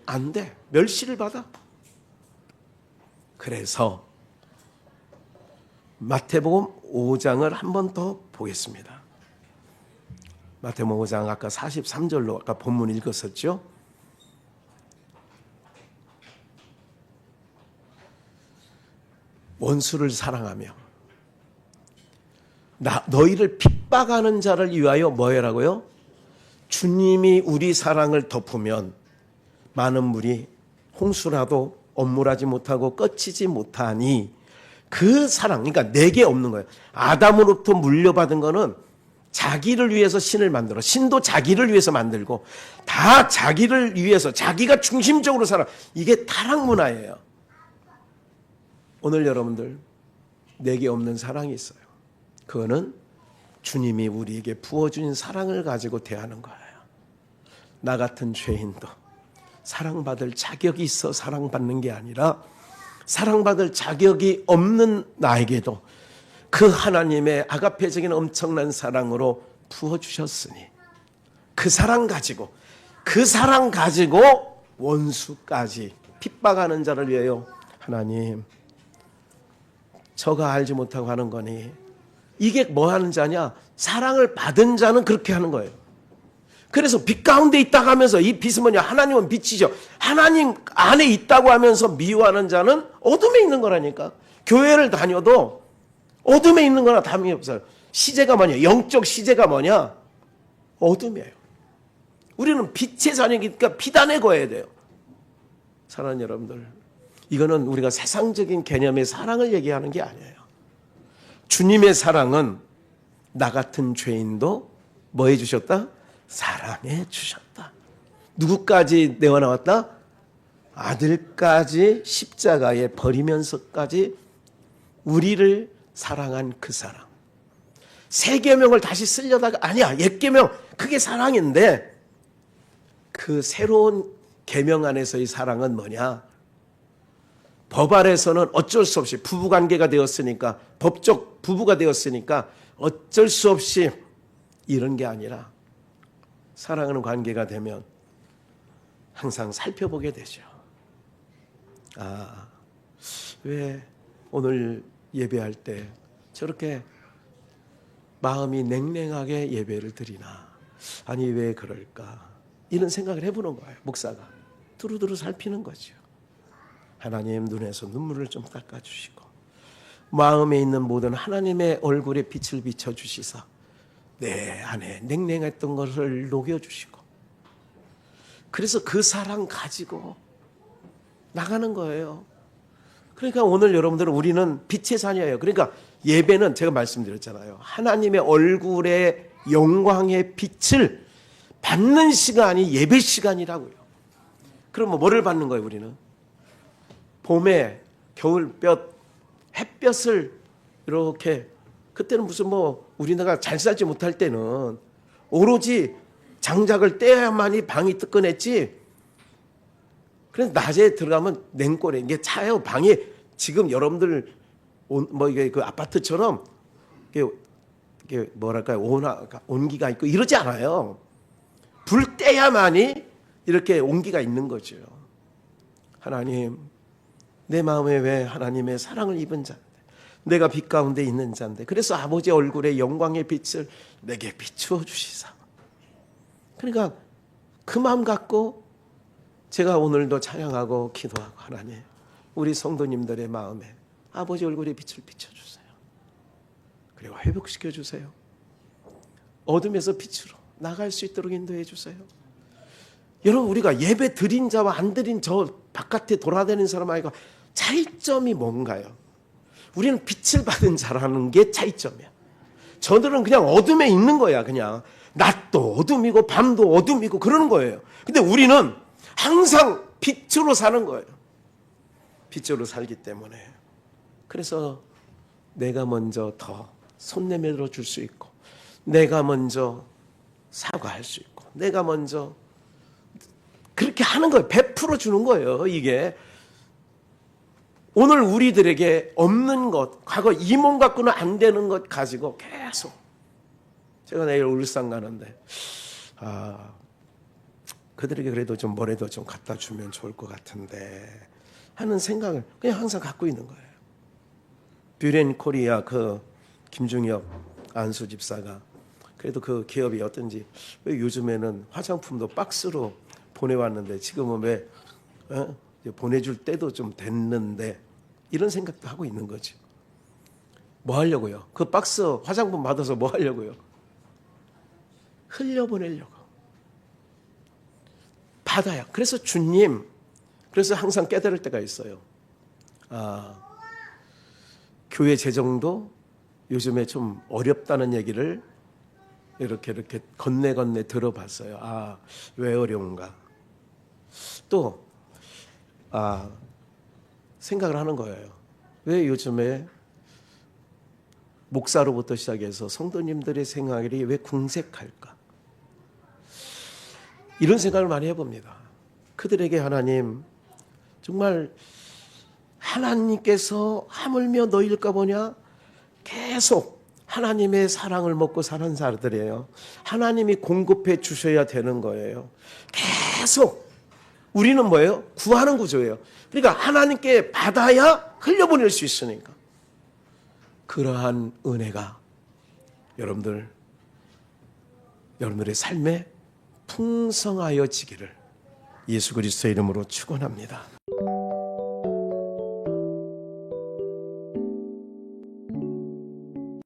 안 돼. 멸시를 받아. 그래서 마태복음 5장을 한 번 더 보겠습니다. 마태복음 5장 아까 43절로 아까 본문 읽었었죠. 원수를 사랑하며 너희를 핍박하는 자를 위하여 뭐 해라고요? 주님이 우리 사랑을 덮으면 많은 물이 홍수라도 엄물하지 못하고 꺼치지 못하니 그 사랑, 그러니까 내게 없는 거예요. 아담으로부터 물려받은 거는 자기를 위해서 신을 만들어. 신도 자기를 위해서 만들고 다 자기를 위해서 자기가 중심적으로 살아. 이게 타락 문화예요. 오늘 여러분들 내게 없는 사랑이 있어요. 그거는 주님이 우리에게 부어주신 사랑을 가지고 대하는 거예요. 나 같은 죄인도 사랑받을 자격이 있어 사랑받는 게 아니라 사랑받을 자격이 없는 나에게도 그 하나님의 아가페적인 엄청난 사랑으로 부어주셨으니 그 사랑 가지고 원수까지 핍박하는 자를 위하여 하나님 저가 알지 못하고 하는 거니. 이게 뭐 하는 자냐? 사랑을 받은 자는 그렇게 하는 거예요. 그래서 빛 가운데 있다고 하면서, 이 빛은 뭐냐? 하나님은 빛이죠. 하나님 안에 있다고 하면서 미워하는 자는 어둠에 있는 거라니까. 교회를 다녀도 어둠에 있는 거나 다름이 없어요. 시제가 뭐냐? 영적 시제가 뭐냐? 어둠이에요. 우리는 빛의 자녀니까 빛 안에 거해야 돼요. 사랑하는 여러분들, 이거는 우리가 세상적인 개념의 사랑을 얘기하는 게 아니에요. 주님의 사랑은 나 같은 죄인도 뭐 해주셨다? 사랑해 주셨다. 누구까지 내어나왔다? 아들까지 십자가에 버리면서까지 우리를 사랑한 그 사랑. 새 계명을 다시 쓰려다가 아니야, 옛 계명 그게 사랑인데, 그 새로운 계명 안에서의 사랑은 뭐냐? 법 아래서는 어쩔 수 없이 부부관계가 되었으니까, 법적 부부가 되었으니까 어쩔 수 없이 이런 게 아니라, 사랑하는 관계가 되면 항상 살펴보게 되죠. 아, 왜 오늘 예배할 때 저렇게 마음이 냉랭하게 예배를 드리나? 아니, 왜 그럴까? 이런 생각을 해보는 거예요. 목사가 두루두루 살피는 거죠. 하나님 눈에서 눈물을 좀 닦아주시고, 마음에 있는 모든 하나님의 얼굴에 빛을 비춰주시사 내 안에 냉랭했던 것을 녹여주시고, 그래서 그 사랑 가지고 나가는 거예요. 그러니까 오늘 여러분들은, 우리는 빛의 자녀예요. 그러니까 예배는 제가 말씀드렸잖아요. 하나님의 얼굴의 영광의 빛을 받는 시간이 예배 시간이라고요. 그럼 뭐를 받는 거예요, 우리는? 봄에 겨울볕, 햇볕을 이렇게, 그때는 무슨 우리나라가 잘 살지 못할 때는 오로지 장작을 떼야만이 방이 뜨끈했지. 그래서 낮에 들어가면 냉골에 이게 차요. 방이 지금 여러분들 이게 그 아파트처럼 이게 뭐랄까요, 온기가 있고 이러지 않아요. 불 떼야만이 이렇게 온기가 있는 거죠. 하나님, 내 마음에 왜 하나님의 사랑을 입은 자인데, 내가 빛 가운데 있는 자인데, 그래서 아버지 얼굴에 영광의 빛을 내게 비추어 주시사. 그러니까 그 마음 갖고 제가 오늘도 찬양하고 기도하고, 하나님, 우리 성도님들의 마음에 아버지 얼굴에 빛을 비춰주세요. 그리고 회복시켜 주세요. 어둠에서 빛으로 나갈 수 있도록 인도해 주세요. 여러분, 우리가 예배 드린 자와 안 드린 저 바깥에 돌아다니는 사람 아이가 차이점이 뭔가요? 우리는 빛을 받은 자라는 게 차이점이야. 저들은 그냥 어둠에 있는 거야. 그냥 낮도 어둠이고 밤도 어둠이고 그러는 거예요. 근데 우리는 항상 빛으로 사는 거예요. 빛으로 살기 때문에. 그래서 내가 먼저 더 손 내밀어 줄 수 있고, 내가 먼저 사과할 수 있고, 내가 먼저 그렇게 하는 거예요. 베풀어 주는 거예요. 이게 오늘 우리들에게 없는 것, 과거 이 몸 갖고는 안 되는 것 가지고 계속, 제가 내일 울산 가는데 그들에게 그래도 좀 뭐라도 좀 갖다 주면 좋을 것 같은데 하는 생각을 그냥 항상 갖고 있는 거예요. 뷰렌 코리아 그 김중엽 안수 집사가 그래도 그 기업이 어떤지, 왜 요즘에는 화장품도 박스로 보내왔는데 지금은 왜 보내줄 때도 좀 됐는데, 이런 생각도 하고 있는 거죠. 뭐 하려고요? 그 박스 화장품 받아서 뭐 하려고요? 흘려보내려고. 받아요. 그래서 주님, 그래서 항상 깨달을 때가 있어요. 교회 재정도 요즘에 좀 어렵다는 얘기를 이렇게 건네 들어봤어요. 왜 어려운가? 또 생각을 하는 거예요. 왜 요즘에 목사로부터 시작해서 성도님들의 생활이 왜 궁색할까? 이런 생각을 많이 해봅니다. 그들에게 하나님, 정말 하나님께서 하물며 너희일까 보냐? 계속 하나님의 사랑을 먹고 사는 자들이에요. 하나님이 공급해 주셔야 되는 거예요. 계속 우리는 구하는 구조예요. 그러니까 하나님께 받아야 흘려보낼 수 있으니까. 그러한 은혜가 여러분들의 삶에 풍성하여지기를 예수 그리스도의 이름으로 축원합니다.